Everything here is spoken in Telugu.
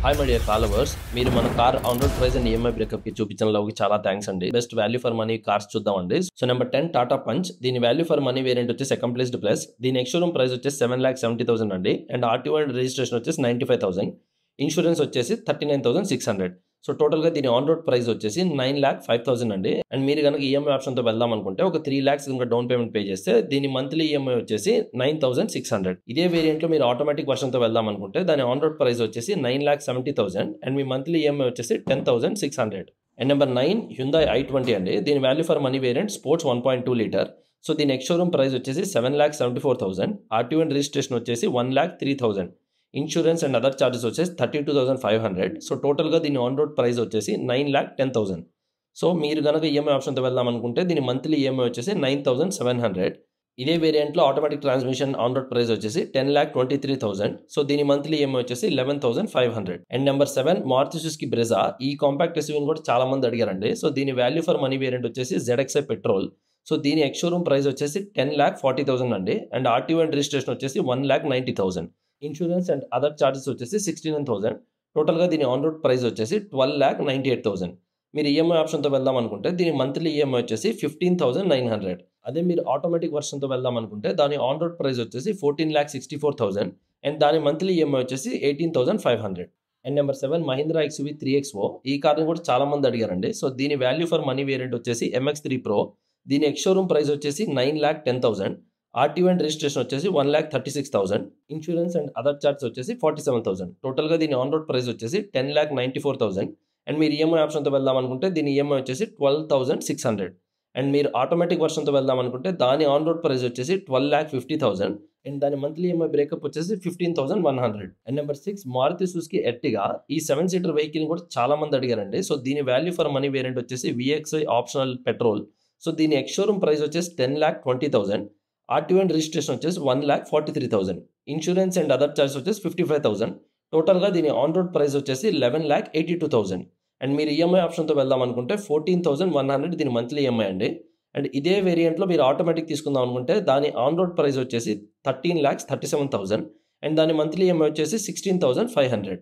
హాయ్ మై డియర్ ఫాలోవర్స్, మీరు మన car on road price and EMI breakup కి చూపించడంలో చాలా థ్యాంక్స్ అండి. Best value for money cars చూద్దామండి. So number 10 Tata punch. దీని వాల్యూ ఫర్ మనీ వేరియంట్ వచ్చేసి అకంప్లీస్డ్ ప్లస్. దీని ఎక్స్షోరూమ్ ప్రైస్ వచ్చేసి 7,70,000 అండి. అండ్ ఆర్టీఓ అండ్ రిజిస్ట్రేషన్ వచ్చేసి 95,000. ఇన్సూరెన్స్ వచ్చేసి 39,600. సో టోటల్ గా దీని ఆన్ రోడ్ ప్రైస్ వచ్చేసి 9,05,000 అండి. అండ్ మీరు కనుక ఈఎంఐ ఆప్షన్ తో వెళ్దాం అనుకుంటే ఒక 3 lakhs ఇంకా డౌన్ పేమెంట్ పే చేస్తే దీని మంత్లీ ఈఎంఐ వచ్చేసి 9,600. ఇదే వేరియంట్ లో మీరు ఆటోమేటిక్ వర్షన్ తో వెళ్దాం అనుకుంటే దాని ఆన్ రోడ్ ప్రైస్ వచ్చేసి 9,70,000 అండ్ మీ మంత్లీ ఈఎంఐ వచ్చేసి 10,600. అండ్ నెంబర్ 9 హ్యుందాయ్ i20 అండి. దీని value for money variant sports 1.2 litre. So దీని ఎక్స్షోరూమ్ ప్రైస్ వచ్చేసి 7,74,000. ఆర్టీఓ అండ్ రిజిస్ట్రేషన్ వచ్చేసి 1,03,000. ఇన్సూరెన్స్ అండ్ అదర్ చార్జెస్ వచ్చేసి 32,500. సో టోటల్గా దీని ఆన్ రోడ్ ప్రైస్ వచ్చేసి 9,10,000. సో మీరు కనుక ఈఎంఐ ఆప్షన్తో వెళ్దాం అనుకుంటే దీని మంత్లీ ఈఎంఐ వచ్చేసి 9,700. ఇదే వేరియంట్లో automatic transmission on road price వచ్చేసి 10,23,000. సో దీని మంత్లీ ఈఎంఐ వచ్చేసి 11,500. And number 7 Maruti Suzuki Brezza. ఈ కాంపాక్ట్ ఎస్యూవీని కూడా చాలా మంది అడిగారండి. సో దీని వాల్యూ ఫర్ మనీ వేరియంట్ వచ్చేసి ZXi పెట్రోల్. సో దీని ఎక్స్షోరూమ్ ప్రైస్ వచ్చేసి 10,40,000 అండి. అండ్ ఆర్టీఓ అండ్ రిజిస్ట్రేషన్ వచ్చేసి 1,90,000. ఇన్సూరెన్స్ అండ్ అదర్ చార్జెస్ వచ్చేసి 69,000. టోటల్గా దీని ఆన్ రోడ్ ప్రైస్ వచ్చేసి 12,98,000. మీరు ఈఎంఐ ఆప్షన్తో వెళ్దాం అనుకుంటే దీని మంత్లీ ఈఎంఐ వచ్చేసి 15,900. అదే మీరు ఆటోమేటిక్ వర్షన్తో వెళ్దాం అనుకుంటే దాని ఆన్ రోడ్ ప్రైస్ వచ్చేసి 14,64,000 అండ్ దాని మంత్లీ ఈఎంఐ వచ్చేసి 18,500. And number 7 Mahindra XUV 3XO. ఈ కార్ని కూడా చాలా మంది అడిగారండి. సో దీని వాల్యూ ఫర్ మనీ వేరియంట్ వచ్చేసి MX3 Pro. దీని ఎక్స్షోరూమ్ ప్రైస్ వచ్చేసి 9,10,000. ఆర్టీఓ అండ్ రిజిస్ట్రేషన్ వచ్చేసి 1,36,000. ఇన్సూరెన్స్ అండ్ అదర్ చార్జెస్ వచ్చేసి 47,000. టోటల్గా దీని ఆన్ రోడ్ ప్రైస్ వచ్చేసి 10,94,000. అండ్ మీరు ఈఎంఐ ఆప్షన్తో వెళ్దాం అనుకుంటే దీని ఈఎంఐ వచ్చేసి 12,600. అండ్ మీరు ఆటోమేటిక్ వర్షన్తో వెళ్దాం అనుకుంటే దాని ఆన్ రోడ్ ప్రైస్ వచ్చేసి 12,50,000. అండ్ దాని మంత్లీ ఈఎంఐ బ్రేకప్ వచ్చేసి 15,100. And number 6 Maruti Suzuki Ertiga. ఈ 7 సీటర్ వెహికల్ కూడా చాలా మంది అడిగారండి. సో దీని వాల్యూ ఫర్ మనీ వేరియంట్ వచ్చేసి VXi ఆప్షనల్ పెట్రోల్. సో దీని ఎక్స్షోరూమ్ ప్రైస్ వచ్చేసి 10,20,000. ఆర్టీఓ అండ్ రిజిస్ట్రేషన్ వచ్చేసి 1,43,000. ఇన్సూరెన్స్ అండ్ అదర్ చార్జెస్ వచ్చేసి 55,000. టోటల్గా దీని ఆన్ రోడ్ ప్రైస్ వచ్చేసి 11,82,000. అండ్ మీరు ఈఎంఐ ఆప్షన్తో వెళ్దాం అనుకుంటే 14,100 దీని మంత్లీ ఈఎంఐ అండి. అండ్ ఇదే వేరియంట్లో మీరు ఆటోమేటిక్ తీసుకుందాం అనుకుంటే దాని ఆన్ రోడ్ ప్రైస్ వచ్చేసి 13,37,000 అండ్ దాని మంత్లీ ఈఎంఐ వచ్చేసి 16,500.